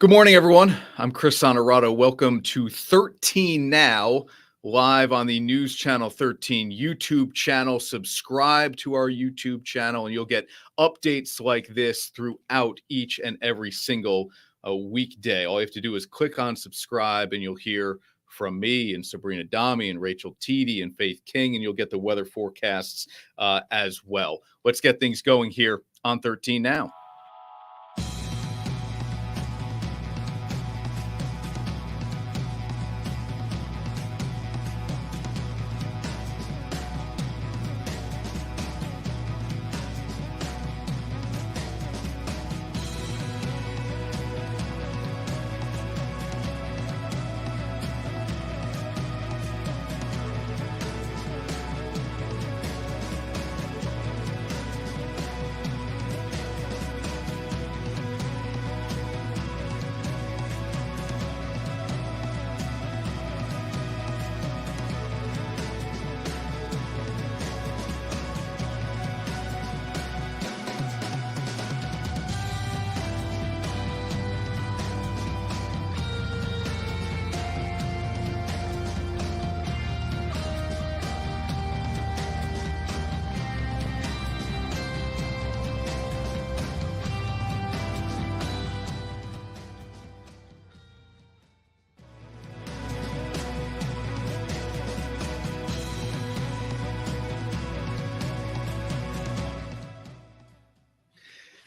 Good morning, everyone. I'm Chris Honorato. Welcome to 13 Now, live on the News Channel 13 YouTube channel. Subscribe to our YouTube channel, and you'll get updates like this throughout each and every single weekday. All you have to do is click on subscribe, and you'll hear from me and Sabrina Dami and Rachel Teedy and Faith King, and you'll get the weather forecasts as well. Let's get things going here on 13 Now.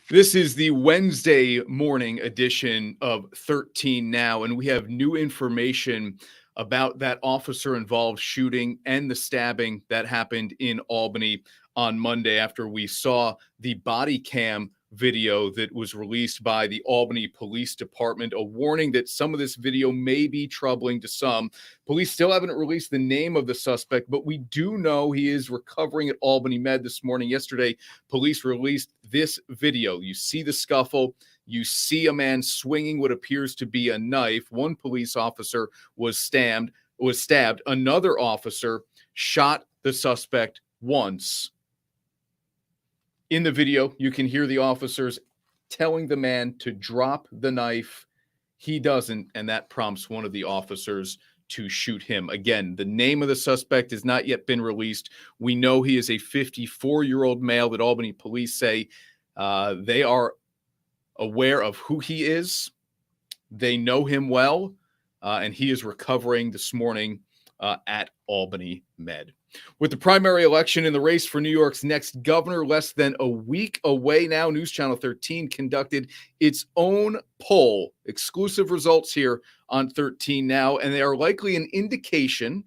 This is the Wednesday morning edition of 13 Now, and we have new information about that officer-involved shooting and the stabbing that happened in Albany on Monday after we saw the body cam video that was released by the Albany Police Department, a warning that some of this video may be troubling to some. Police still haven't released the name of the suspect, but we do know he is recovering at Albany Med this morning. Yesterday, police released this video. You see the scuffle. You see a man swinging what appears to be a knife. One police officer was stabbed. Another officer shot the suspect once. In the video, you can hear the officers telling the man to drop the knife. He doesn't, and that prompts one of the officers to shoot him. Again, the name of the suspect has not yet been released. We know he is a 54-year-old male that Albany police say they are aware of who he is. They know him well, and he is recovering this morning at Albany Med. With the primary election in the race for New York's next governor less than a week away now, News Channel 13 conducted its own poll. Exclusive results here on 13 Now, and they are likely an indication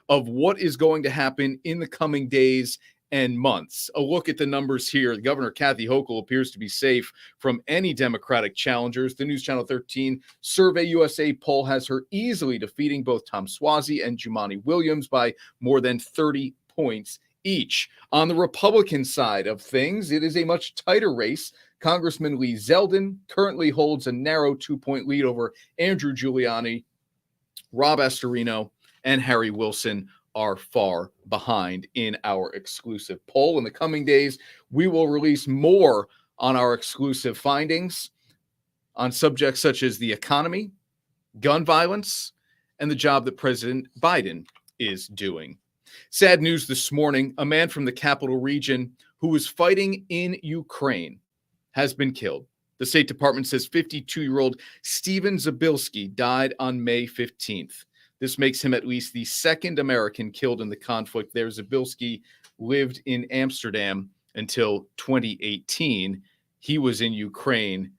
of what is going to happen in the coming days and months. A look at the numbers here. Governor Kathy Hochul appears to be safe from any Democratic challengers. The News Channel 13 Survey USA poll has her easily defeating both Tom Suozzi and Jumaane Williams by more than 30 points each. On the Republican side of things, it is a much tighter race. Congressman Lee Zeldin currently holds a narrow 2-point lead over Andrew Giuliani. Rob Astorino and Harry Wilson are far behind in our exclusive poll. In the coming days, we will release more on our exclusive findings on subjects such as the economy, gun violence, and the job that President Biden is doing. Sad news this morning. A man from the capital region who was fighting in Ukraine has been killed. The State Department says 52-year-old Stephen Zabilski died on May 15th. This makes him at least the second American killed in the conflict there. Zabilski lived in Amsterdam until 2018. He was in Ukraine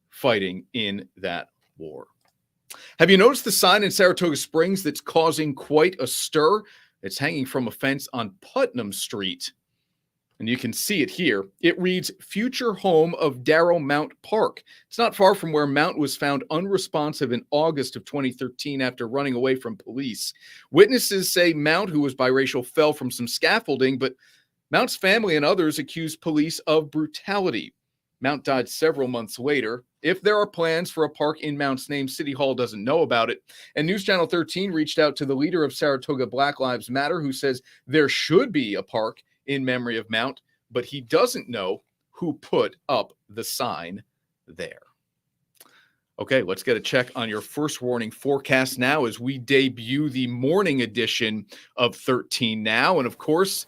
fighting in that war. Have you noticed the sign in Saratoga Springs that's causing quite a stir? It's hanging from a fence on Putnam Street. And you can see it here. It reads, "Future Home of Daryl Mount Park." It's not far from where Mount was found unresponsive in August of 2013 after running away from police. Witnesses say Mount, who was biracial, fell from some scaffolding, but Mount's family and others accused police of brutality. Mount died several months later. If there are plans for a park in Mount's name, City Hall doesn't know about it. And News Channel 13 reached out to the leader of Saratoga Black Lives Matter, who says there should be a park in memory of Mount, but he doesn't know who put up the sign there. Okay, let's get a check on your first warning forecast now as we debut the morning edition of 13 Now. And of course,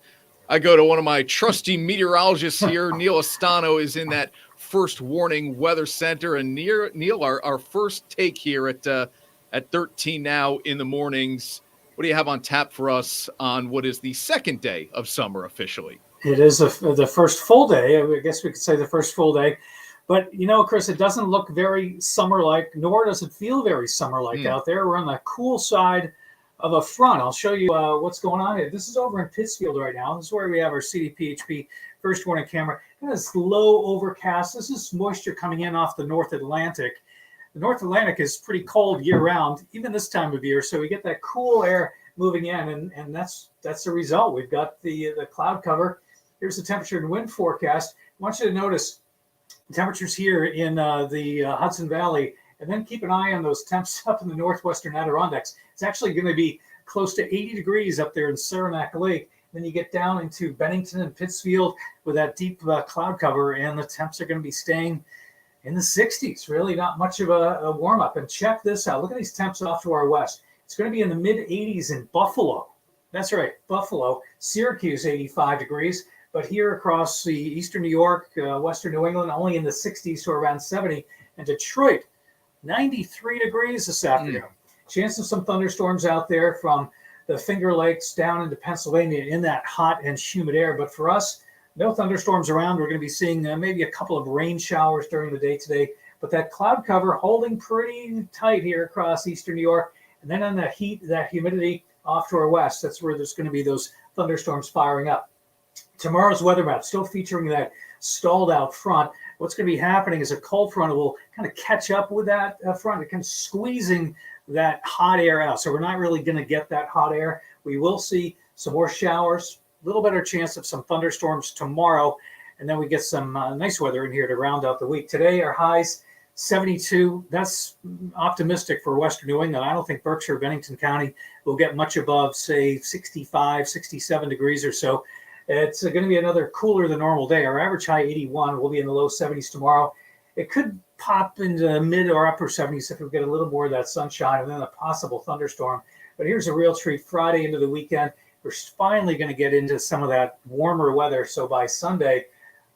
I go to one of my trusty meteorologists here. Neal Estano is in that first warning weather center. And Neal, our first take here at 13 Now in the mornings. What do you have on tap for us on what is the second day of summer officially? It is the first full day. I guess we could say the first full day. But, Chris, it doesn't look very summer-like, nor does it feel very summer-like out there. We're on the cool side of a front. I'll show you what's going on here. This is over in Pittsfield right now. This is where we have our CDPHP first warning camera. Kind of low overcast. This is moisture coming in off the North Atlantic. The North Atlantic is pretty cold year-round, even this time of year. So we get that cool air moving in, and that's the result. We've got the cloud cover. Here's the temperature and wind forecast. I want you to notice temperatures here in the Hudson Valley, and then keep an eye on those temps up in the northwestern Adirondacks. It's actually going to be close to 80 degrees up there in Saranac Lake. Then you get down into Bennington and Pittsfield with that deep cloud cover, and the temps are going to be staying in the 60s. Really not much of a warm-up. And check this out. Look at these temps off to our west. It's going to be in the mid-80s in Buffalo. That's right, Buffalo. Syracuse, 85 degrees. But here across the eastern New York, western New England, only in the 60s to around 70. And Detroit, 93 degrees this afternoon. Chance of some thunderstorms out there from the Finger Lakes down into Pennsylvania in that hot and humid air. But for us, no thunderstorms around. We're going to be seeing maybe a couple of rain showers during the day today. But that cloud cover holding pretty tight here across eastern New York. And then on the heat, that humidity off to our west, that's where there's going to be those thunderstorms firing up. Tomorrow's weather map still featuring that stalled out front. What's going to be happening is a cold front will kind of catch up with that front. It kind of squeezing that hot air out. So we're not really going to get that hot air. We will see some more showers, a little better chance of some thunderstorms tomorrow. And then we get some nice weather in here to round out the week. Today, our highs 72. That's optimistic for western New England. I don't think Berkshire, Bennington County will get much above, say, 65, 67 degrees or so. It's going to be another cooler than normal day. Our average high 81 will be in the low 70s tomorrow. It could pop into the mid or upper 70s if we get a little more of that sunshine and then a possible thunderstorm. But here's a real treat. Friday into the weekend, we're finally going to get into some of that warmer weather. So by Sunday,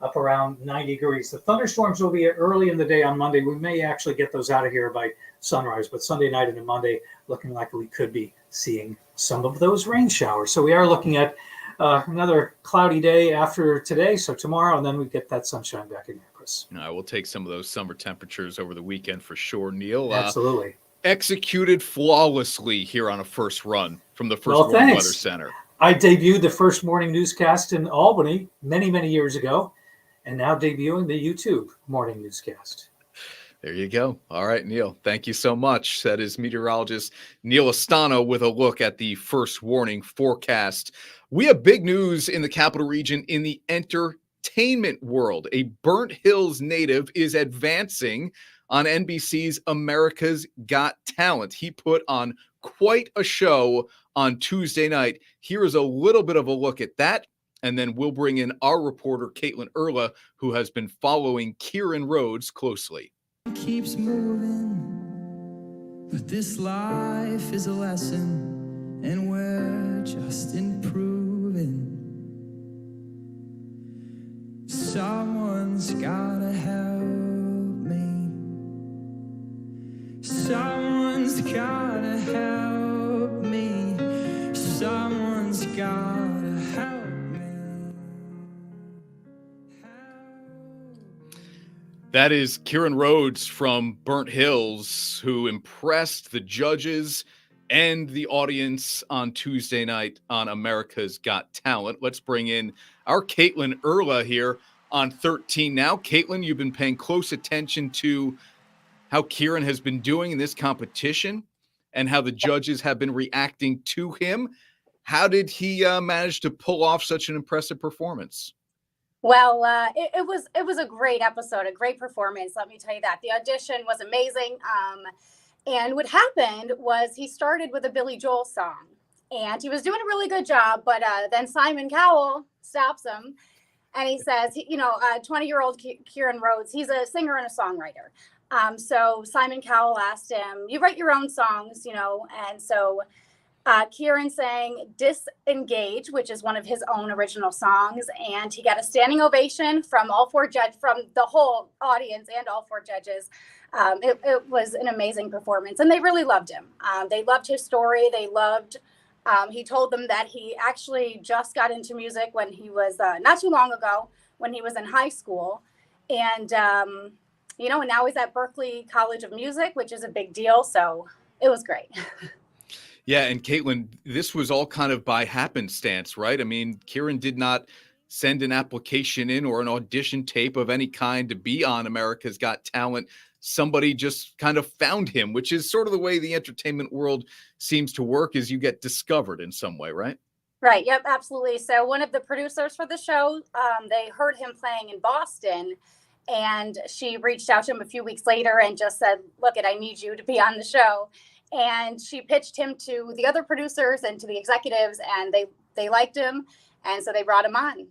up around 90 degrees. The thunderstorms will be early in the day on Monday. We may actually get those out of here by sunrise, but Sunday night into Monday, looking like we could be seeing some of those rain showers. So we are looking at another cloudy day after today, so tomorrow, and then we get that sunshine back in here, Chris. I will take some of those summer temperatures over the weekend for sure, Neal. Absolutely. Executed flawlessly here on a first run from the First Warning Weather Center. I debuted the first morning newscast in Albany many, many years ago, and now debuting the YouTube morning newscast. There you go. All right, Neal, thank you so much. That is meteorologist Neal Estano with a look at the first warning forecast. We have big news in the capital region in the entertainment world. A Burnt Hills native is advancing on NBC's America's Got Talent. He put on quite a show on Tuesday night. Here is a little bit of a look at that. And then we'll bring in our reporter, Caitlin Erla, who has been following Kieran Rhodes closely. Keeps moving, but this life is a lesson, and we're just improving. Someone's gotta help me. Someone's gotta help me. Someone's gotta help me. That is Kieran Rhodes from Burnt Hills, who impressed the judges and the audience on Tuesday night on America's Got Talent. Let's bring in our Caitlin Erla here on 13 Now. Caitlin, you've been paying close attention to how Kieran has been doing in this competition and how the judges have been reacting to him. How did he manage to pull off such an impressive performance? Well, it was a great episode, a great performance. Let me tell you that. The audition was amazing. And what happened was he started with a Billy Joel song, and he was doing a really good job. But then Simon Cowell stops him, and he says, 20-year-old Kieran Rhodes, he's a singer and a songwriter. So Simon Cowell asked him, "You write your own songs, you know?" And so Kieran sang "Disengage," which is one of his own original songs, and he got a standing ovation from from the whole audience and all four judges. It was an amazing performance, and they really loved him. They loved his story. They loved. He told them that he actually just got into music when he was not too long ago, when he was in high school, and you know, and now he's at Berklee College of Music, which is a big deal. So it was great. Yeah, and Caitlin, this was all kind of by happenstance, right? I mean, Kieran did not send an application in or an audition tape of any kind to be on America's Got Talent. Somebody just kind of found him, which is sort of the way the entertainment world seems to work, is you get discovered in some way, right? Right. Yep. Absolutely. So one of the producers for the show, they heard him playing in Boston, and she reached out to him a few weeks later and just said, "Look, I need you to be on the show." And she pitched him to the other producers and to the executives, and they liked him, and so they brought him on.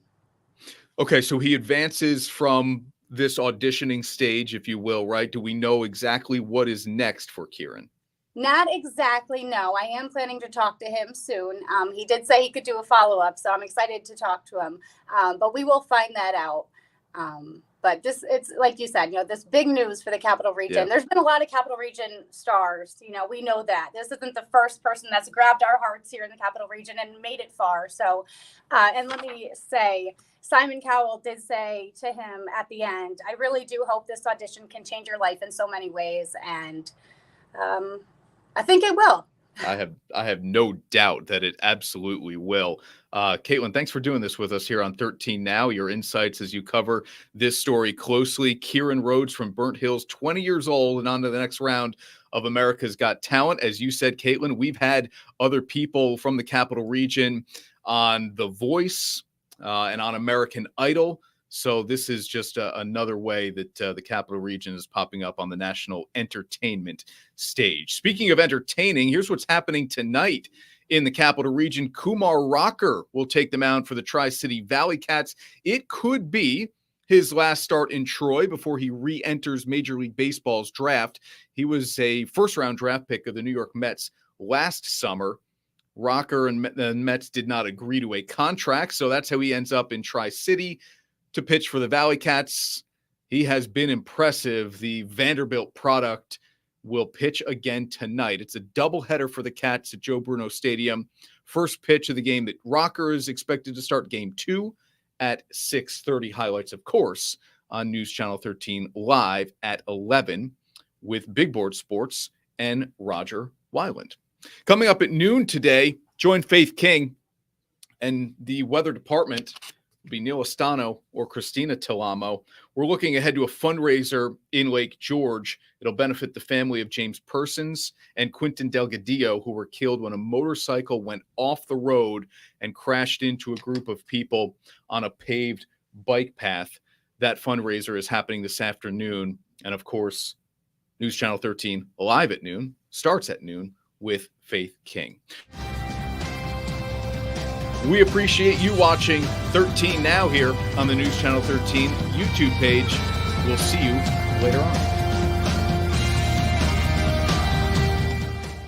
Okay, so he advances from this auditioning stage, if you will, right? Do we know exactly what is next for Kieran? Not exactly, no. I am planning to talk to him soon. He did say he could do a follow-up, so I'm excited to talk to him. But we will find that out. But it's like you said, you know, this big news for the Capital Region. Yeah. There's been a lot of Capital Region stars. You know, we know that. This isn't the first person that's grabbed our hearts here in the Capital Region and made it far. So, and let me say, Simon Cowell did say to him at the end, "I really do hope this audition can change your life in so many ways." And I think it will. I have no doubt that it absolutely will. Caitlin, thanks for doing this with us here on 13 Now. Your insights as you cover this story closely. Kieran Rhodes from Burnt Hills, 20 years old, and on to the next round of America's Got Talent. As you said, Caitlin, we've had other people from the Capital Region on The Voice and on American Idol. So this is just another way that the Capital Region is popping up on the national entertainment stage. Speaking of entertaining, here's what's happening tonight in the Capital Region. Kumar Rocker will take the mound for the Tri-City Valley Cats. It could be his last start in Troy before he re-enters Major League Baseball's draft. He was a first-round draft pick of the New York Mets last summer. Rocker and the Mets did not agree to a contract, so that's how he ends up in Tri-City to pitch for the Valley Cats. He has been impressive. The Vanderbilt product will pitch again tonight. It's a doubleheader for the Cats at Joe Bruno Stadium. First pitch of the game that Rocker is expected to start game 2 at 6:30. Highlights, of course, on News Channel 13 live at 11 with Big Board Sports and Roger Weiland. Coming up at noon today, join Faith King and the weather department will be Neal Estano or Christina Tilamo. We're looking ahead to a fundraiser in Lake George. It'll benefit the family of James Persons and Quinton Delgadillo, who were killed when a motorcycle went off the road and crashed into a group of people on a paved bike path. That fundraiser is happening this afternoon. And of course, News Channel 13 live at noon, starts at noon with Faith King. We appreciate you watching 13 Now here on the News Channel 13 YouTube page. We'll see you later on.